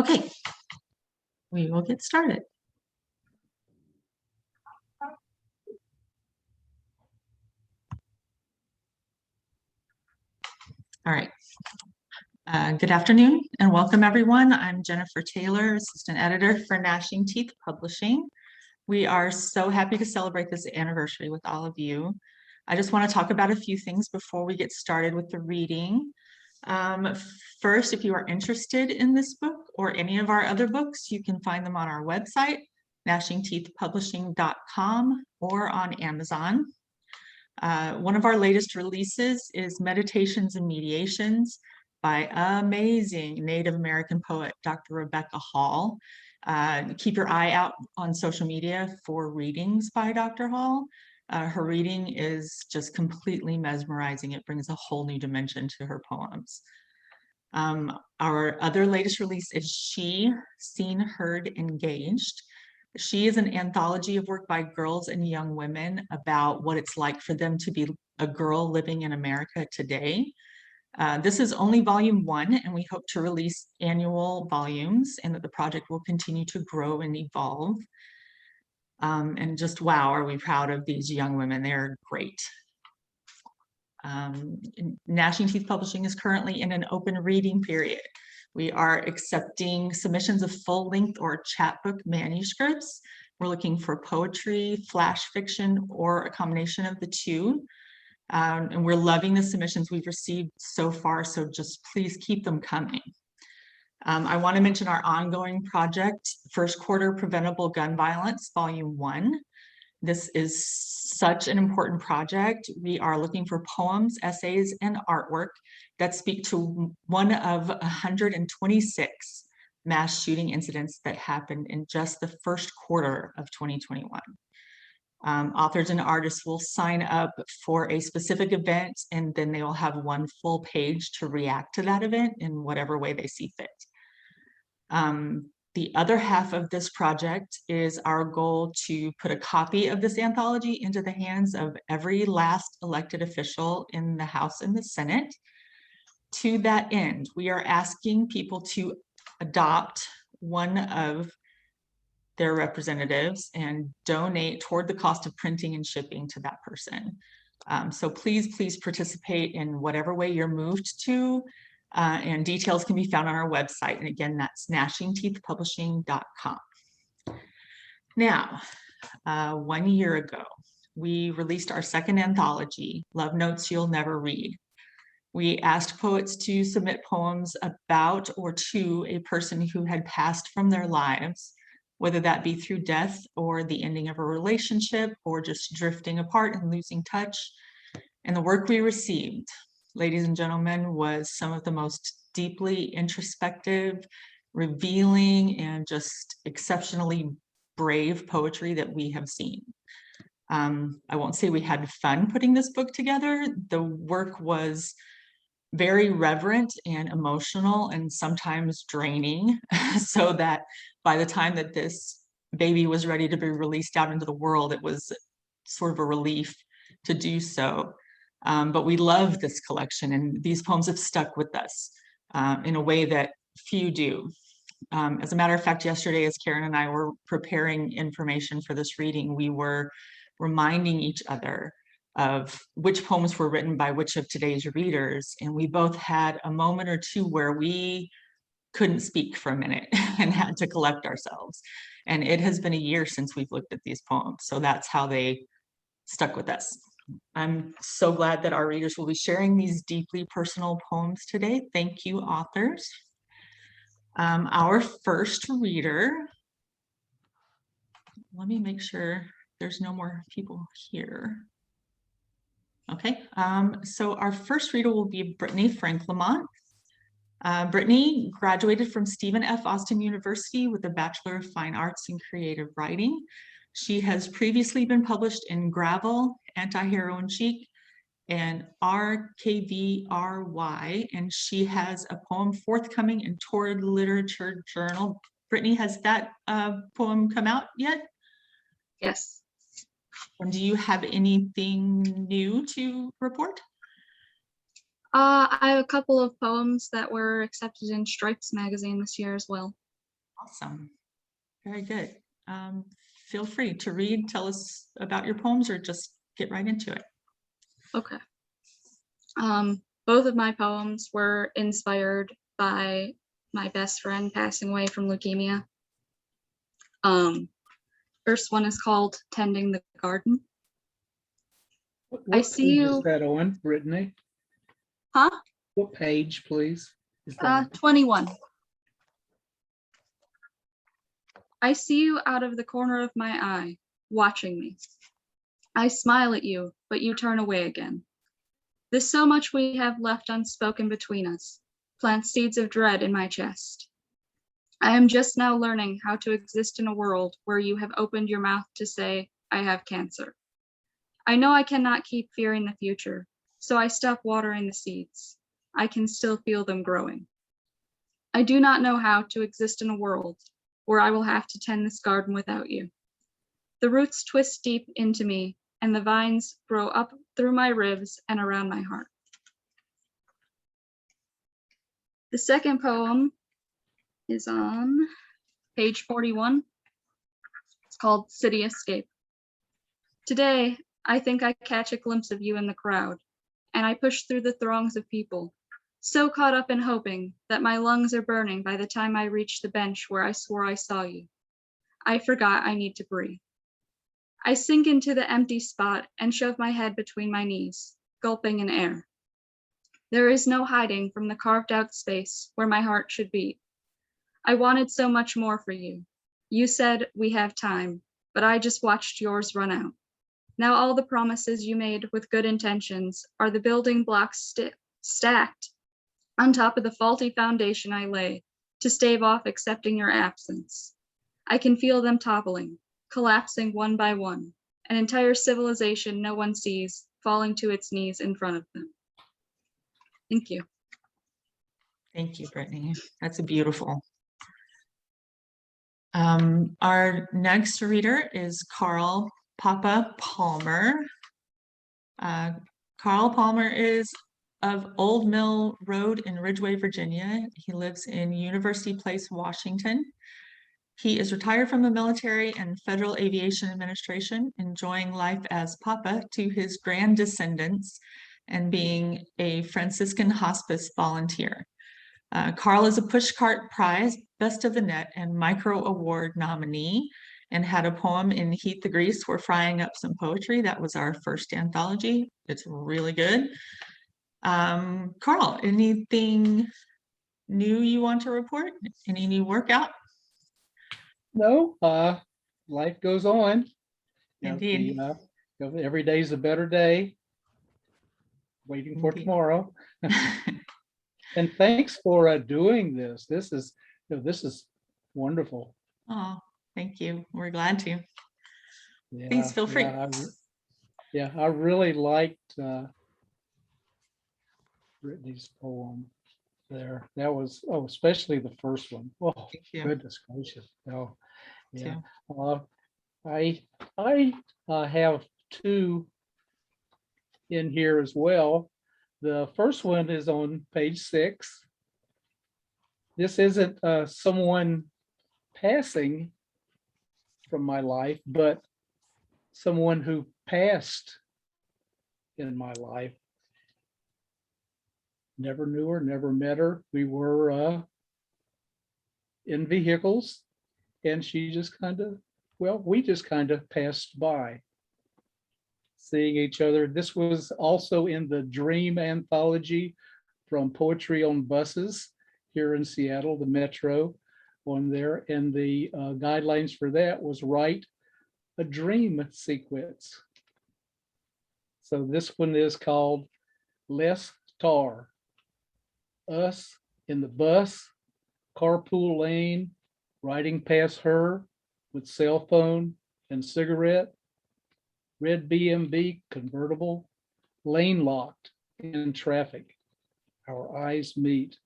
Okay, we will get started. All right. Good afternoon and welcome everyone. I'm Jennifer Taylor, Assistant Editor for Gnashing Teeth Publishing. We are so happy to celebrate this anniversary with all of you. I just want to talk about a few things before we get started with the reading. First, if you are interested in this book or any of our other books, you can find them on our website, gnashingteethpublishing.com, or on Amazon. One of our latest releases is Meditations and Mediations by amazing Native American poet, Dr. Rebecca Hall. Keep your eye out on social media for readings by Dr. Hall. Her reading is just completely mesmerizing. It brings a whole new dimension to her poems. Our other latest release is She, Seen, Heard, Engaged. She is an anthology of work by girls and young women about what it's like for them to be a girl living in America today. This is only volume 1, and we hope to release annual volumes and that the project will continue to grow and evolve. And just wow, are we proud of these young women. They're great. Gnashing Teeth Publishing is currently in an open reading period. We are accepting submissions of full-length or chapbook manuscripts. We're looking for poetry, flash fiction, or a combination of the two. And we're loving the submissions we've received so far, so just please keep them coming. I want to mention our ongoing project, First Quarter Preventable Gun Violence, Volume 1. This is such an important project. We are looking for poems, essays, and artwork that speak to one of 126 mass shooting incidents that happened in just the first quarter of 2021. Authors and artists will sign up for a specific event, and then they will have one full page to react to that event in whatever way they see fit. The other half of this project is our goal to put a copy of this anthology into the hands of every last elected official in the House and the Senate. To that end, we are asking people to adopt one of their representatives and donate toward the cost of printing and shipping to that person. So please participate in whatever way you're moved to. And details can be found on our website. And again, that's gnashingteethpublishing.com. Now, 1 year ago, we released our second anthology, Love Notes You'll Never Read. We asked poets to submit poems about or to a person who had passed from their lives, whether that be through death or the ending of a relationship or just drifting apart and losing touch. And the work we received, ladies and gentlemen, was some of the most deeply introspective, revealing, and just exceptionally brave poetry that we have seen. I won't say we had fun putting this book together. The work was very reverent and emotional and sometimes draining, so that by the time that this baby was ready to be released out into the world, it was sort of a relief to do so. But we love this collection, and these poems have stuck with us in a way that few do. As a matter of fact, yesterday, as Karen and I were preparing information for this reading, we were reminding each other of which poems were written by which of today's readers, and we both had a moment or two where we couldn't speak for a minute and had to collect ourselves. And it has been a year since we've looked at these poems, so that's how they stuck with us. I'm so glad that our readers will be sharing these deeply personal poems today. Thank you, authors. Our first reader, let me make sure there's no more people here. Okay, so our first reader will be Brittany Franklin. Brittany graduated from Stephen F. Austin University with a Bachelor of Fine Arts in Creative Writing. She has previously been published in Gravel, Anti-Heroin Chic, and RKVRY, and she has a poem forthcoming in Torrid Literature Journal. Brittany, has that poem come out yet? Yes. And do you have anything new to report? I have a couple of poems that were accepted in Stripes magazine this year as well. Awesome. Very good. Feel free to read, tell us about your poems, or just get right into it. Okay. Both of my poems were inspired by my best friend passing away from leukemia. First one is called Tending the Garden. What I see page is you. that on, Brittany? Huh? What page, please? Is that 21. I see you out of the corner of my eye, watching me. I smile at you, but you turn away again. There's so much we have left unspoken between us, plant seeds of dread in my chest. I am just now learning how to exist in a world where you have opened your mouth to say, I have cancer. I know I cannot keep fearing the future, so I stop watering the seeds. I can still feel them growing. I do not know how to exist in a world where I will have to tend this garden without you. The roots twist deep into me, and the vines grow up through my ribs and around my heart. The second poem is on page 41. It's called City Escape. Today, I think I catch a glimpse of you in the crowd, and I push through the throngs of people, so caught up in hoping that my lungs are burning by the time I reach the bench where I swore I saw you. I forgot I need to breathe. I sink into the empty spot and shove my head between my knees, gulping in air. There is no hiding from the carved out space where my heart should beat. I wanted so much more for you. You said we have time, but I just watched yours run out. Now all the promises you made with good intentions are the building blocks stacked on top of the faulty foundation I lay to stave off accepting your absence. I can feel them toppling, collapsing one by one, an entire civilization no one sees falling to its knees in front of them. Thank you. Thank you, Brittany. That's beautiful. Our next reader is Carl Papa Palmer. Carl Palmer is of Old Mill Road in Ridgeway, Virginia. He lives in University Place, Washington. He is retired from the military and Federal Aviation Administration, enjoying life as Papa to his grand descendants and being a Franciscan hospice volunteer. Carl is a Pushcart Prize, Best of the Net, and Micro Award nominee, and had a poem in Heat the Grease. We're frying up some poetry. That was our first anthology. It's really good. Carl, anything new you want to report? Any new workout? No, life goes on. Indeed. Every day is a better day. Waiting for Indeed. tomorrow. And thanks for doing this. This is wonderful. Oh, thank you. We're glad to. Yeah, Please feel free. I really liked Brittany's poem there. That was, especially the first one. Oh, Thank you. goodness gracious. Oh, yeah. Too. I have two in here as well. The first one is on page 6. This isn't someone passing from my life, but someone who passed in my life. Never knew her, never met her. We were in vehicles, and she just we just kind of passed by, seeing each other. This was also in the Dream Anthology from Poetry on Buses here in Seattle, the Metro on there. And the guidelines for that was write a dream sequence. So this one is called Less Tar. Us in the bus, carpool lane, riding past her with cell phone and cigarette, red BMW convertible, lane locked in traffic. Our eyes meet,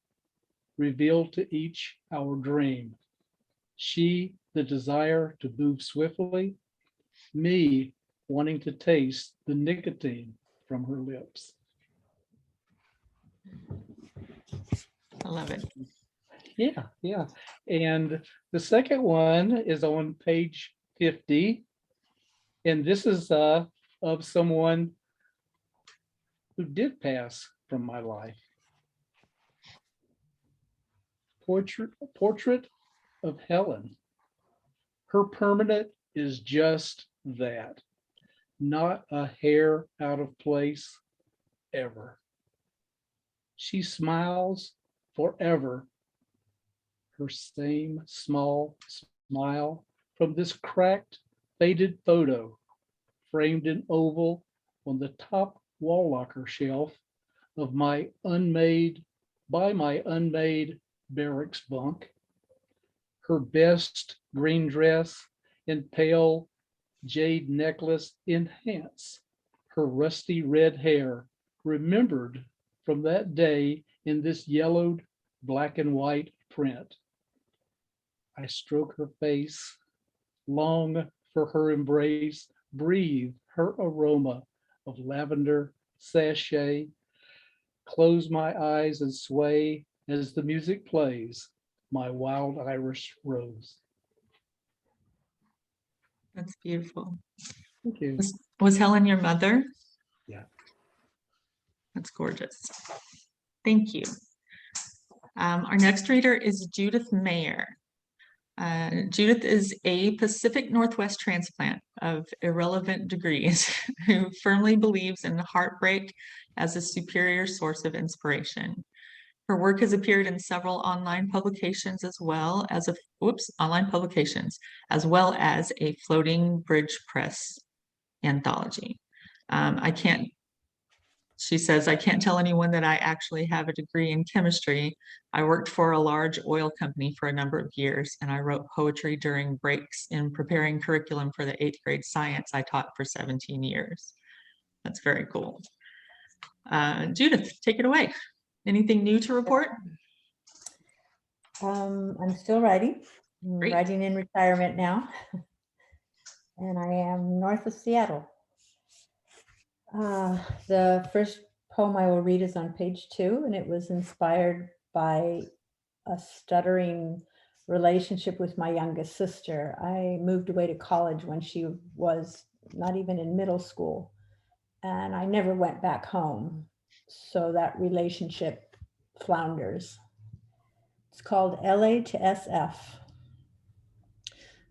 reveal to each our dream. She, the desire to move swiftly, me wanting to taste the nicotine from her lips. I love it. Yeah. And the second one is on page 50. And this is of someone who did pass from my life. Portrait of Helen. Her permanent is just that. Not a hair out of place ever. She smiles forever. Her same small smile from this cracked, faded photo framed in oval on the top wall locker shelf of my unmade barracks bunk. Her best green dress and pale jade necklace enhance her rusty red hair, remembered from that day in this yellowed black and white print. I stroke her face, long for her embrace, breathe her aroma of lavender sachet, close my eyes and sway as the music plays, my wild Irish rose. That's beautiful. Thank you. Was Helen your mother? Yeah. That's gorgeous. Thank you. Our next reader is Judith Mayer. Judith is a Pacific Northwest transplant of irrelevant degrees who firmly believes in heartbreak as a superior source of inspiration. Her work has appeared in several online publications as well as a Floating Bridge Press anthology. She says, I can't tell anyone that I actually have a degree in chemistry. I worked for a large oil company for a number of years, and I wrote poetry during breaks in preparing curriculum for the 8th grade science I taught for 17 years. That's very cool. Judith, take it away. Anything new to report? I'm still writing. I'm Great. writing in retirement now. And I am north of Seattle. The first poem I will read is on page 2, and it was inspired by a stuttering relationship with my youngest sister. I moved away to college when she was not even in middle school, and I never went back home. So that relationship flounders. It's called LA to SF.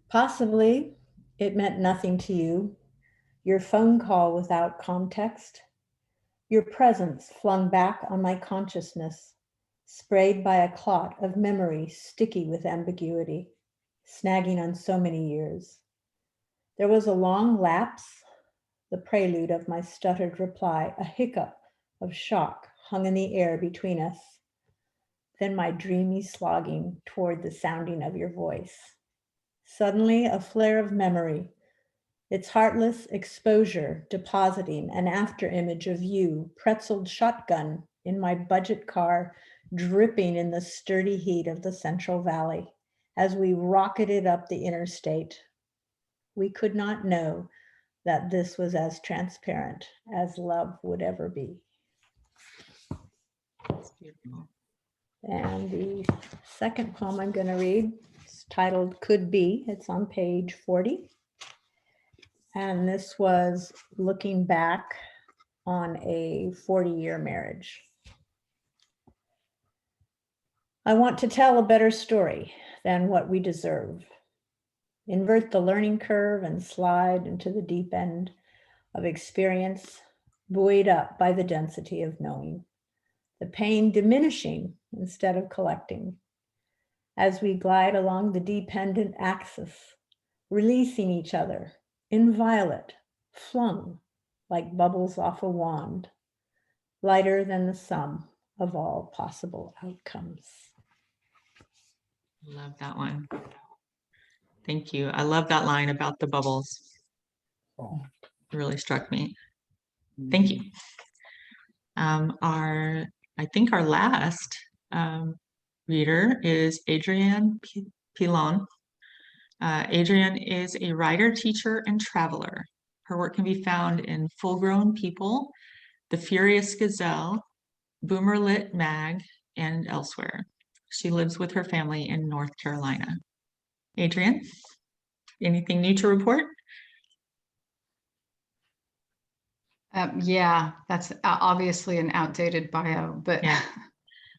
Possibly it meant nothing to you. Your phone call without context. Your presence flung back on my consciousness, sprayed by a clot of memory sticky with ambiguity, snagging on so many years. There was a long lapse, the prelude of my stuttered reply, a hiccup of shock hung in the air between us. Then my dreamy slogging toward the sounding of your voice. Suddenly a flare of memory, its heartless exposure depositing an afterimage of you, pretzeled shotgun in my budget car, dripping in the sturdy heat of the Central Valley as we rocketed up the interstate. We could not know that this was as transparent as love would ever be. That's beautiful. And the second poem I'm going to read is titled Could Be. It's on page 40. And this was looking back on a 40-year marriage. I want to tell a better story than what we deserve. Invert the learning curve and slide into the deep end of experience, buoyed up by the density of knowing. The pain diminishing instead of collecting. As we glide along the dependent axis, releasing each other, inviolate, flung like bubbles off a wand, lighter than the sum of all possible outcomes. Love that one. Thank you. I love that line about the bubbles. Oh. It really struck me. Thank you. I think our last reader is Adriane Pilon. Adrienne is a writer, teacher, and traveler. Her work can be found in Full Grown People, The Furious Gazelle, Boomer Lit Mag, and elsewhere. She lives with her family in North Carolina. Adrienne, anything new to report? Yeah, that's obviously an outdated bio, but Yeah.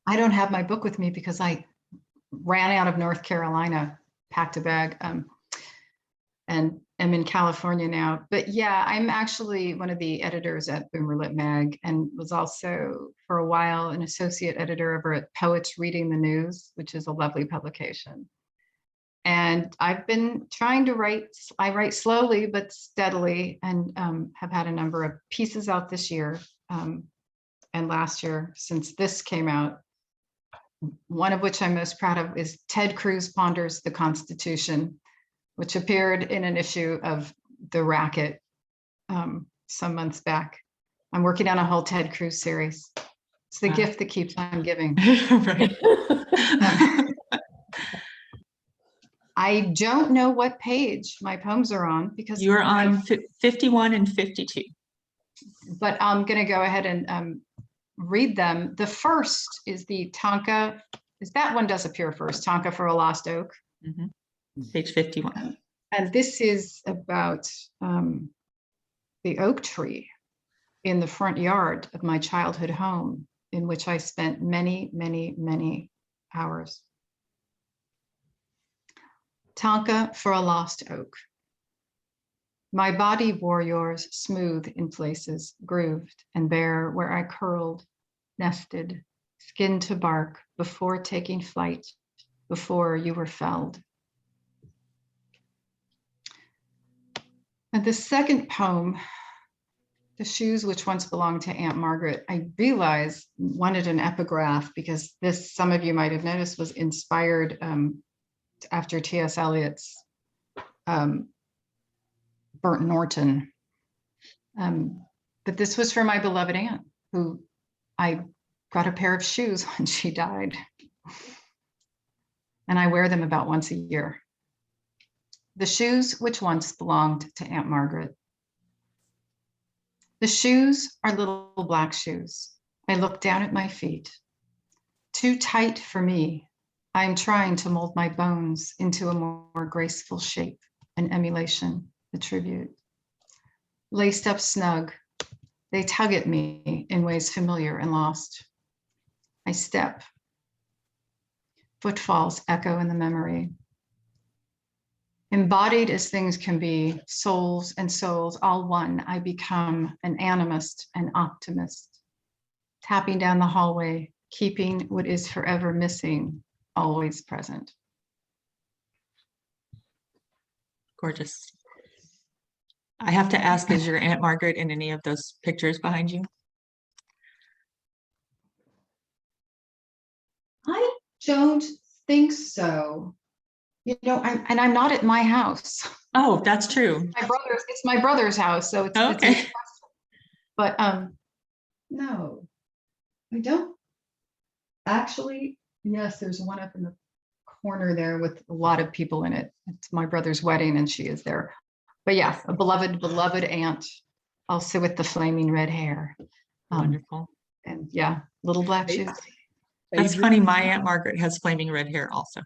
I don't have my book with me because I ran out of North Carolina, packed a bag, and am in California now. But yeah, I'm actually one of the editors at Boomer Lit Mag, and was also for a while an associate editor over at Poets Reading the News, which is a lovely publication. And I've been trying to write. I write slowly but steadily, and have had a number of pieces out this year and last year since this came out. One of which I'm most proud of is Ted Cruz Ponders the Constitution, which appeared in an issue of The Racket some months back. I'm working on a whole Ted Cruz series. It's the Wow. gift that keeps on giving. Right. I don't know what page my poems are on because You're on 51 and 52. but I'm going to go ahead and read them. The first is the Tonka. Is that one does appear first? Tonka for a Lost Oak. Mhm. Page 51. And this is about the oak tree in the front yard of my childhood home, in which I spent many, many, many hours. Tonka for a lost oak. My body wore yours smooth in places, grooved and bare where I curled, nested, skin to bark before taking flight, before you were felled. And the second poem, The Shoes Which Once Belonged to Aunt Margaret, I realized wanted an epigraph because this, some of you might have noticed, was inspired after T.S. Eliot's Burnt Norton. But this was for my beloved aunt, who I got a pair of shoes when she died. And I wear them about once a year. The shoes which once belonged to Aunt Margaret. The shoes are little black shoes. I look down at my feet. Too tight for me. I am trying to mold my bones into a more graceful shape, an emulation, a tribute. Laced up snug, they tug at me in ways familiar and lost. I step. Footfalls echo in the memory. Embodied as things can be, souls and souls, all one, I become an animist, an optimist. Tapping down the hallway, keeping what is forever missing, always present. Gorgeous. I have to ask, is your Aunt Margaret in any of those pictures behind you? I don't think so. You know, I'm not at my house. Oh, that's true. It's my brother's house, so it's Okay. but no, I don't. Actually, yes, there's one up in the corner there with a lot of people in it. It's my brother's wedding and she is there. But yeah, a beloved aunt, also with the flaming red hair. Wonderful. And yeah, little black shoes. That's Adrienne, funny. My Aunt Margaret has flaming red hair also.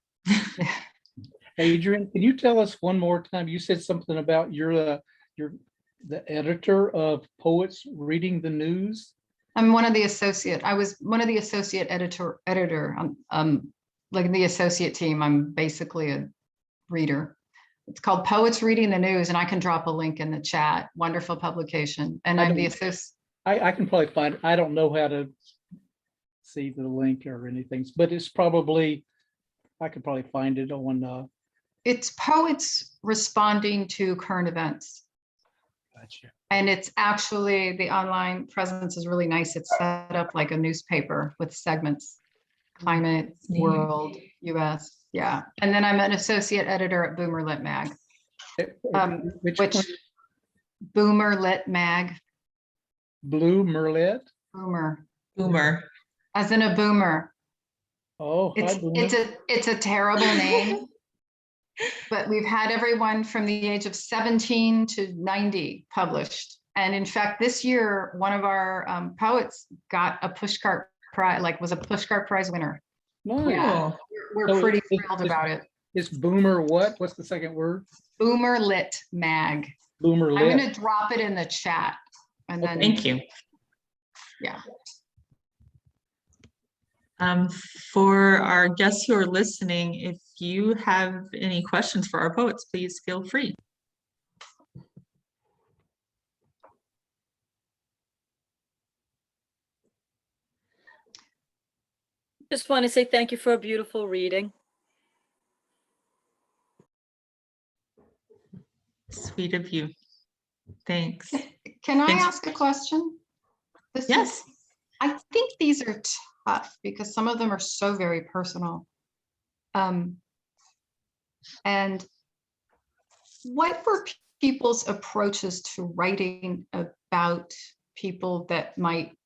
Adrienne, can you tell us one more time? You said something about you're the editor of Poets Reading the News. I'm one of the associate. I was one of the associate editor. Like in the associate team, I'm basically a reader. It's called Poets Reading the News, and I can drop a link in the chat. Wonderful publication. And I'm the associate. I can probably find it. I don't know how to see the link or anything, but it's probably, I could probably find it on. It's poets responding to current events. Gotcha. And it's actually, the online presence is really nice. It's set up like a newspaper with segments, climate, Neat. world, US. Yeah. And then I'm an associate editor at Boomer Lit Mag. Which Which one? Boomer Lit Mag. Blue Merlet? Boomer. Boomer. As in a boomer. Oh, hi, Boomer. It's a terrible name. But we've had everyone from the age of 17 to 90 published. And in fact, this year, one of our poets got a pushcart prize, was a pushcart prize winner. Nice. Yeah. Cool. We're So pretty it- thrilled it's- about it. It's Boomer what? What's the second word? Boomer Lit Mag. Boomer I'm lit. gonna drop it in the chat and then, Thank you. yeah. For our guests who are listening, if you have any questions for our poets, please feel free. Just want to say thank you for a beautiful reading. Sweet of you. Thanks. Can I Thanks. ask a question? This is- Yes. I think these are tough because some of them are so very personal. And what were people's approaches to writing about people that might,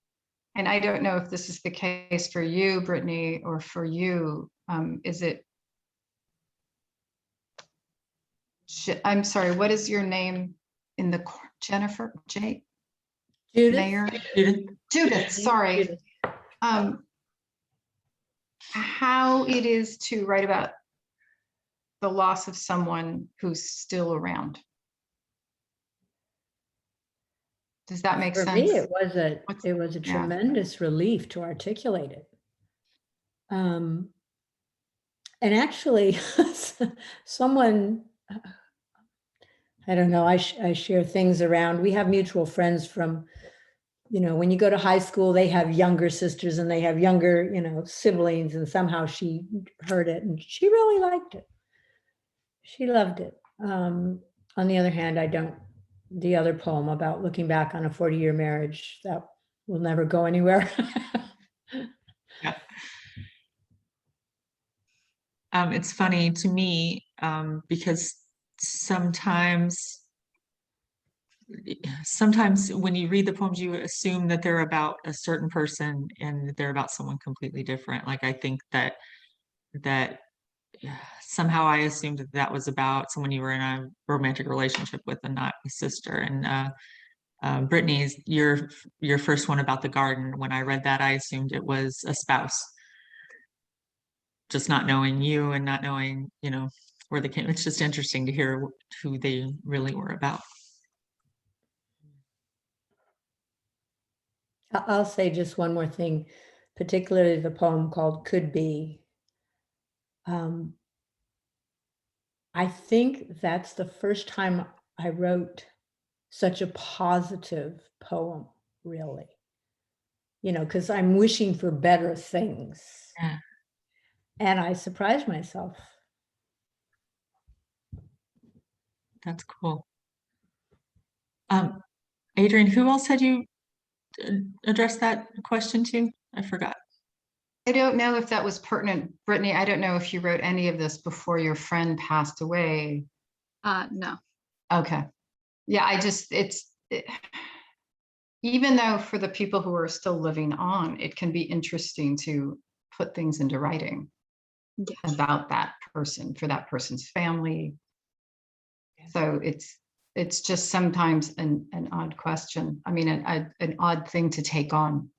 and I don't know if this is the case for you, Brittany, or for you, is it? I'm sorry, what is your name in the, Jennifer, Judith Judith? Mayer? Judith? Judith, sorry. Judith. How it is to write about the loss of someone who's still around. Does that make For sense? me, it was a Yeah. tremendous relief to articulate it. And actually, someone, I don't know, I share things around. We have mutual friends from, when you go to high school, they have younger sisters and they have younger, siblings, and somehow she heard it and she really liked it. She loved it. On the other hand, the other poem about looking back on a 40-year marriage, that will never go anywhere. Yeah. It's funny to me because sometimes when you read the poems, you assume that they're about a certain person and they're about someone completely different. Like I think that somehow I assumed that was about someone you were in a romantic relationship with and not a sister. And Brittany's your first one about the garden. When I read that, I assumed it was a spouse. Just not knowing you and not knowing, where they came. It's just interesting to hear who they really were about. I'll say just one more thing, particularly the poem called Could Be. I think that's the first time I wrote such a positive poem, really. Because I'm wishing for better things. Yeah. And I surprised myself. That's cool. Adrienne, who else had you addressed that question to? I forgot. I don't know if that was pertinent. Brittany, I don't know if you wrote any of this before your friend passed away. No. Okay. Yeah, even though for the people who are still living on, it can be interesting to put things into writing about that person, for that person's family. So it's just sometimes an odd question. I mean, an odd thing to take on.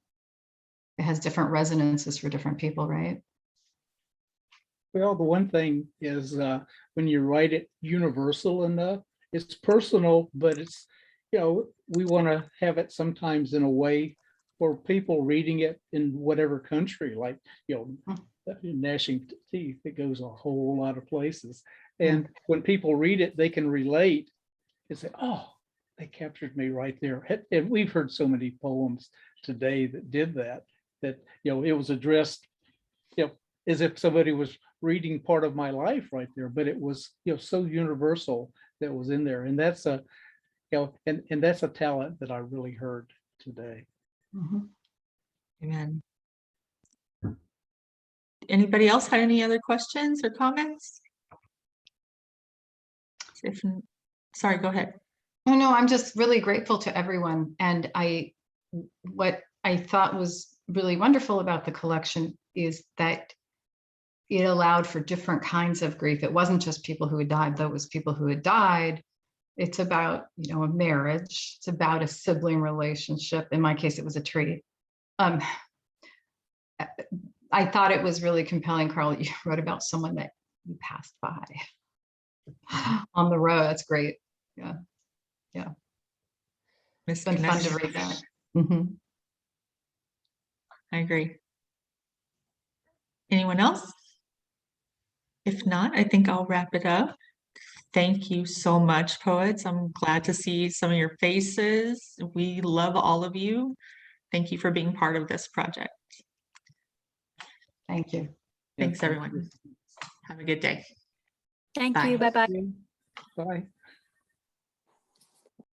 It has different resonances for different people, right? Well, the one thing is when you write it universal enough, it's personal, but it's, we want to have it sometimes in a way for people reading it in whatever country, like, gnashing teeth, it goes a whole lot of places. And when people read it, they can relate and say, oh, they captured me right there. And we've heard so many poems today that did that, it was addressed, as if somebody was reading part of my life right there, but it was, so universal that was in there. And that's a, and that's a talent that I really heard today. Mhm. Amen. Anybody else had any other questions or comments? Sorry, go ahead. No, I'm just really grateful to everyone. And what I thought was really wonderful about the collection is that it allowed for different kinds of grief. It wasn't just people who had died, though it was people who had died. It's about, a marriage. It's about a sibling relationship. In my case, it was a tree. I thought it was really compelling, Carl. You wrote about someone that you passed by on the road. That's great. Yeah. It's been fun to Misconnection. read that. Mhm. I agree. Anyone else? If not, I think I'll wrap it up. Thank you so much, poets. I'm glad to see some of your faces. We love all of you. Thank you for being part of this project. Thank you. Yeah, Thanks, thank everyone. you. Have a good day. Thank Bye. you. Bye-bye. Bye.